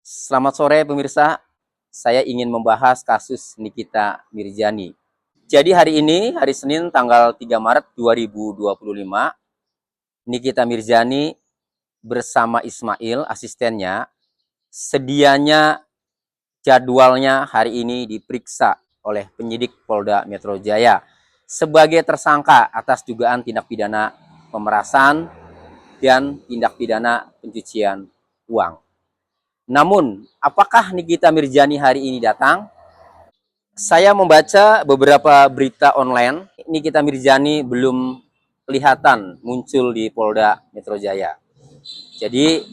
Selamat sore pemirsa, saya ingin membahas kasus Nikita Mirzani. Jadi hari ini, hari Senin tanggal 3 Maret 2025, Nikita Mirzani bersama Ismail, asistennya, sedianya jadwalnya hari ini diperiksa oleh penyidik Polda Metro Jaya sebagai tersangka atas dugaan tindak pidana pemerasan dan tindak pidana pencucian uang. Namun, apakah Nikita Mirzani hari ini datang? Saya membaca beberapa berita online, Nikita Mirzani belum kelihatan muncul di Polda Metro Jaya. Jadi,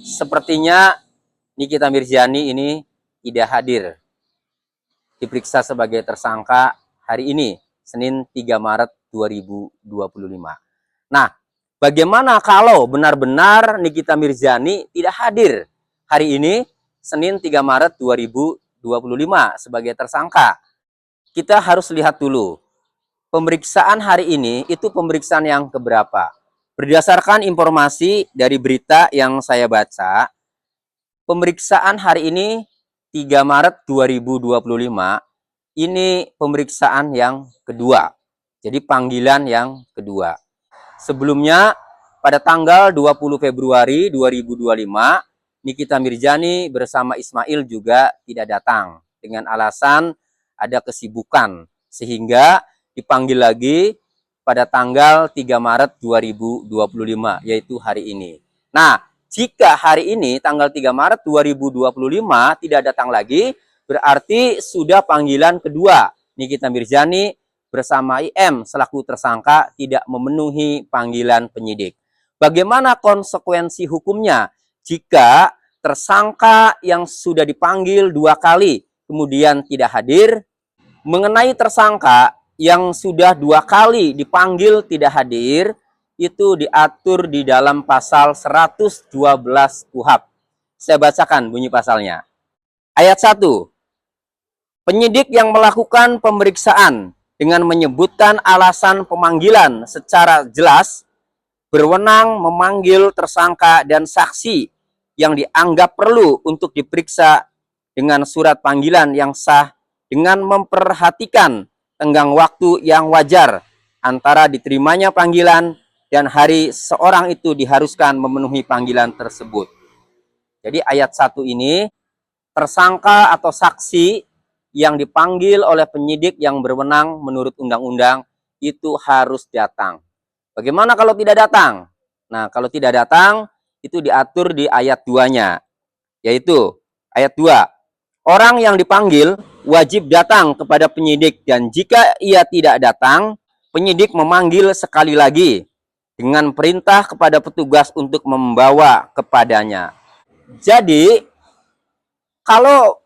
sepertinya Nikita Mirzani ini tidak hadir diperiksa sebagai tersangka hari ini, Senin 3 Maret 2025. Nah, bagaimana kalau benar-benar Nikita Mirzani tidak hadir hari ini, Senin 3 Maret 2025 sebagai tersangka? Kita harus lihat dulu. Pemeriksaan hari ini itu pemeriksaan yang keberapa? Berdasarkan informasi dari berita yang saya baca, pemeriksaan hari ini 3 Maret 2025 ini pemeriksaan yang kedua. Jadi panggilan yang kedua. Sebelumnya pada tanggal 20 Februari 2025, Nikita Mirzani bersama Ismail juga tidak datang dengan alasan ada kesibukan, sehingga dipanggil lagi pada tanggal 3 Maret 2025, yaitu hari ini. Nah, jika hari ini tanggal 3 Maret 2025 tidak datang lagi, berarti sudah panggilan kedua. Nikita Mirzani bersama IM selaku tersangka tidak memenuhi panggilan penyidik. Bagaimana konsekuensi hukumnya jika tersangka yang sudah dipanggil dua kali kemudian tidak hadir? Mengenai tersangka yang sudah dua kali dipanggil tidak hadir, itu diatur di dalam pasal 112 KUHP. Saya bacakan bunyi pasalnya. Ayat 1. Penyidik yang melakukan pemeriksaan dengan menyebutkan alasan pemanggilan secara jelas berwenang memanggil tersangka dan saksi yang dianggap perlu untuk diperiksa dengan surat panggilan yang sah dengan memperhatikan tenggang waktu yang wajar antara diterimanya panggilan dan hari seorang itu diharuskan memenuhi panggilan tersebut. Jadi ayat 1 ini, tersangka atau saksi yang dipanggil oleh penyidik yang berwenang menurut undang-undang itu harus datang. Bagaimana kalau tidak datang? Nah, kalau tidak datang, itu diatur di ayat 2-nya, yaitu ayat 2. Orang yang dipanggil wajib datang kepada penyidik, dan jika ia tidak datang, penyidik memanggil sekali lagi dengan perintah kepada petugas untuk membawa kepadanya. Jadi, kalau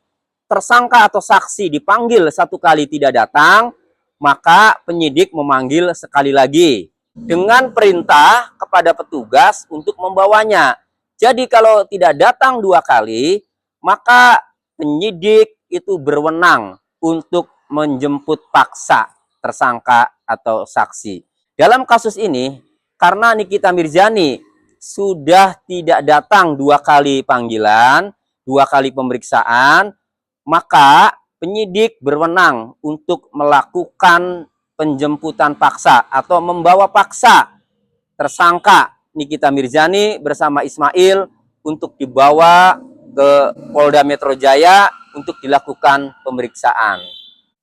tersangka atau saksi dipanggil satu kali tidak datang, maka penyidik memanggil sekali lagi dengan perintah kepada petugas untuk membawanya. Jadi kalau tidak datang dua kali, maka penyidik itu berwenang untuk menjemput paksa tersangka atau saksi. Dalam kasus ini, karena Nikita Mirzani sudah tidak datang dua kali panggilan, dua kali pemeriksaan, maka penyidik berwenang untuk melakukan penjemputan paksa atau membawa paksa tersangka Nikita Mirzani bersama Ismail untuk dibawa ke Polda Metro Jaya untuk dilakukan pemeriksaan.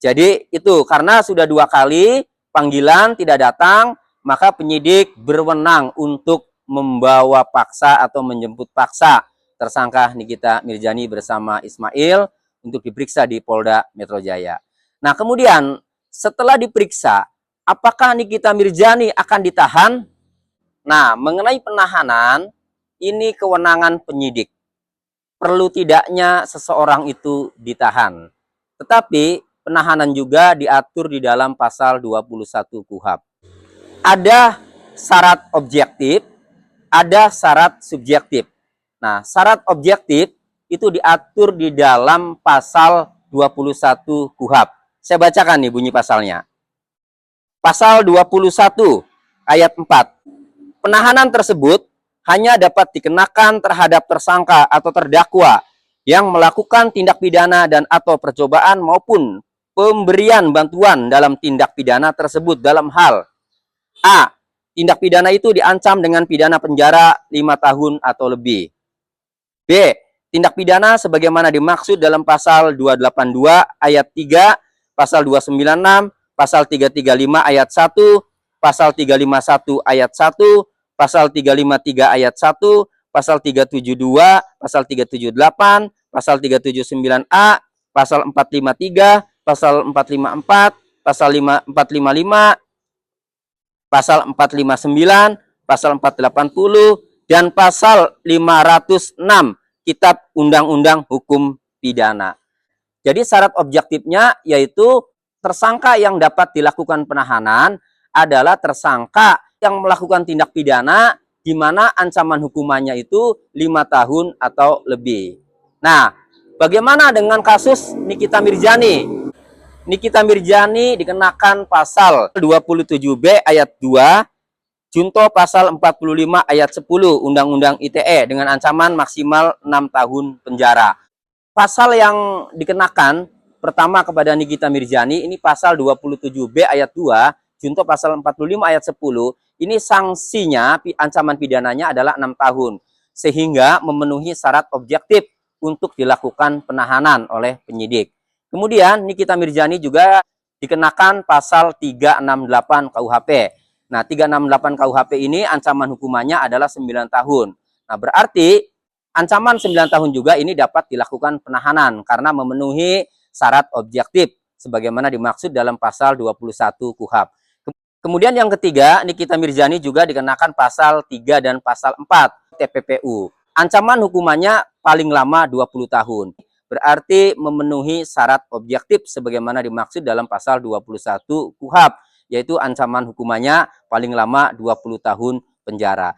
Jadi itu karena sudah dua kali panggilan tidak datang, maka penyidik berwenang untuk membawa paksa atau menjemput paksa tersangka Nikita Mirzani bersama Ismail untuk diperiksa di Polda Metro Jaya. Nah, kemudian setelah diperiksa, apakah Nikita Mirzani akan ditahan? Nah, mengenai penahanan, ini kewenangan penyidik. Perlu tidaknya seseorang itu ditahan. Tetapi penahanan juga diatur di dalam pasal 21 KUHP. Ada syarat objektif, ada syarat subjektif. Nah, syarat objektif itu diatur di dalam pasal 21 KUHP. Saya bacakan nih bunyi pasalnya. Pasal 21 ayat 4. Penahanan tersebut hanya dapat dikenakan terhadap tersangka atau terdakwa yang melakukan tindak pidana dan atau percobaan maupun pemberian bantuan dalam tindak pidana tersebut dalam hal A. Tindak pidana itu diancam dengan pidana penjara 5 tahun atau lebih. B. Tindak pidana sebagaimana dimaksud dalam pasal 282 ayat 3, pasal 296, pasal 335 ayat 1, pasal 351 ayat 1, pasal 353 ayat 1, pasal 372, pasal 378, pasal 379A, pasal 453, pasal 454, pasal 455, pasal 459, pasal 480, dan pasal 506 Kitab Undang-Undang Hukum Pidana. Jadi syarat objektifnya yaitu tersangka yang dapat dilakukan penahanan adalah tersangka yang melakukan tindak pidana di mana ancaman hukumannya itu 5 tahun atau lebih. Nah, bagaimana dengan kasus Nikita Mirzani? Nikita Mirzani dikenakan pasal 27B ayat 2, junto pasal 45 ayat 10 Undang-Undang ITE dengan ancaman maksimal 6 tahun penjara. Pasal yang dikenakan pertama kepada Nikita Mirzani ini pasal 27B ayat 2, junto pasal 45 ayat 10, ini sanksinya, ancaman pidananya adalah 6 tahun. Sehingga memenuhi syarat objektif untuk dilakukan penahanan oleh penyidik. Kemudian Nikita Mirzani juga dikenakan pasal 368 KUHP. Nah, 368 KUHP ini ancaman hukumannya adalah 9 tahun. Nah, berarti ancaman 9 tahun juga ini dapat dilakukan penahanan karena memenuhi syarat objektif sebagaimana dimaksud dalam pasal 21 KUHP. Kemudian yang ketiga, Nikita Mirzani juga dikenakan pasal 3 dan pasal 4 TPPU. Ancaman hukumannya paling lama 20 tahun. Berarti memenuhi syarat objektif sebagaimana dimaksud dalam pasal 21 KUHP, yaitu ancaman hukumannya paling lama 20 tahun penjara.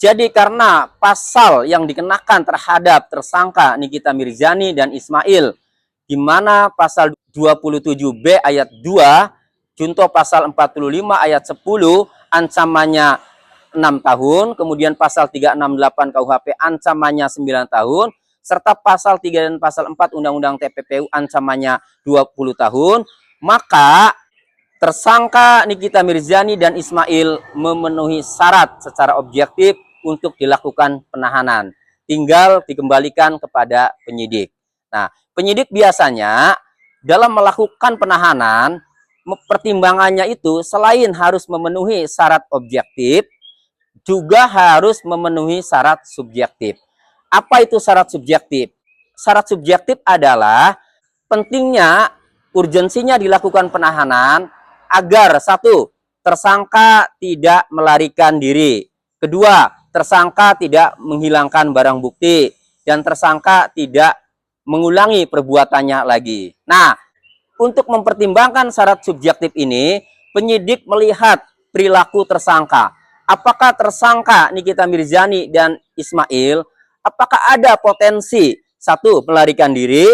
Jadi karena pasal yang dikenakan terhadap tersangka Nikita Mirzani dan Ismail, di mana pasal 27B ayat 2, junto pasal 45 ayat 10, ancamannya 6 tahun, kemudian pasal 368 KUHP ancamannya 9 tahun, serta pasal 3 dan pasal 4 Undang-Undang TPPU ancamannya 20 tahun, maka tersangka Nikita Mirzani dan Ismail memenuhi syarat secara objektif untuk dilakukan penahanan. Tinggal dikembalikan kepada penyidik. Nah, penyidik biasanya dalam melakukan penahanan, pertimbangannya itu selain harus memenuhi syarat objektif, juga harus memenuhi syarat subjektif. Apa itu syarat subjektif? Syarat subjektif adalah pentingnya, urgensinya dilakukan penahanan agar satu, tersangka tidak melarikan diri. Kedua, tersangka tidak menghilangkan barang bukti. Dan tersangka tidak mengulangi perbuatannya lagi. Nah, untuk mempertimbangkan syarat subjektif ini, penyidik melihat perilaku tersangka. Apakah tersangka Nikita Mirzani dan Ismail, apakah ada potensi, satu, melarikan diri,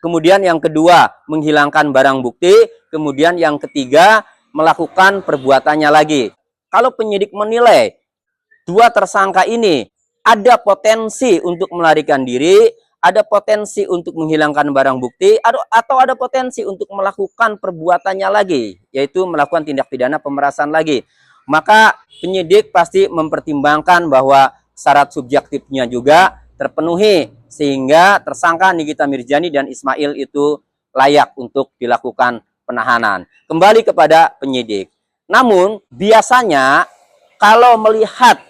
kemudian yang kedua, menghilangkan barang bukti, kemudian yang ketiga, melakukan perbuatannya lagi. Kalau penyidik menilai dua tersangka ini ada potensi untuk melarikan diri, ada potensi untuk menghilangkan barang bukti, atau ada potensi untuk melakukan perbuatannya lagi, yaitu melakukan tindak pidana pemerasan lagi, maka penyidik pasti mempertimbangkan bahwa syarat subjektifnya juga terpenuhi, sehingga tersangka Nikita Mirzani dan Ismail itu layak untuk dilakukan penahanan. Kembali kepada penyidik. Namun, biasanya kalau melihat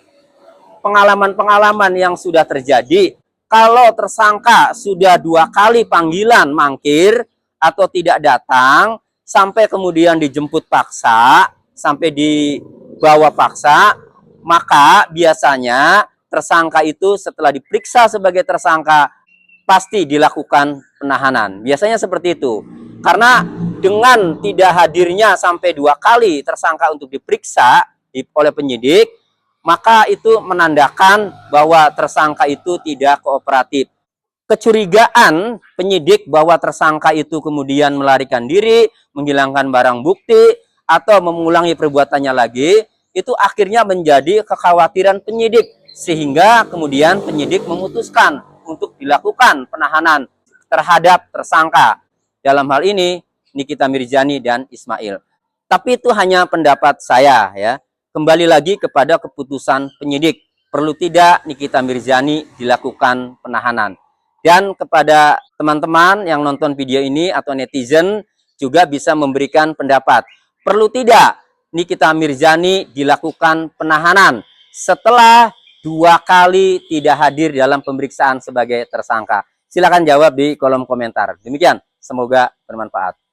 pengalaman-pengalaman yang sudah terjadi, kalau tersangka sudah 2 kali panggilan mangkir atau tidak datang, sampai kemudian dijemput paksa, sampai dibawa paksa, maka biasanya tersangka itu setelah diperiksa sebagai tersangka pasti dilakukan penahanan. Biasanya seperti itu. Karena dengan tidak hadirnya sampai 2 kali tersangka untuk diperiksa oleh penyidik, maka itu menandakan bahwa tersangka itu tidak kooperatif. Kecurigaan penyidik bahwa tersangka itu kemudian melarikan diri, menghilangkan barang bukti, atau mengulangi perbuatannya lagi, itu akhirnya menjadi kekhawatiran penyidik. Sehingga kemudian penyidik memutuskan untuk dilakukan penahanan terhadap tersangka. Dalam hal ini Nikita Mirzani dan Ismail. Tapi itu hanya pendapat saya ya. Kembali lagi kepada keputusan penyidik. Perlu tidak Nikita Mirzani dilakukan penahanan. Dan kepada teman-teman yang nonton video ini atau netizen juga bisa memberikan pendapat. Perlu tidak Nikita Mirzani dilakukan penahanan setelah 2 kali tidak hadir dalam pemeriksaan sebagai tersangka? Silakan jawab di kolom komentar. Demikian, semoga bermanfaat.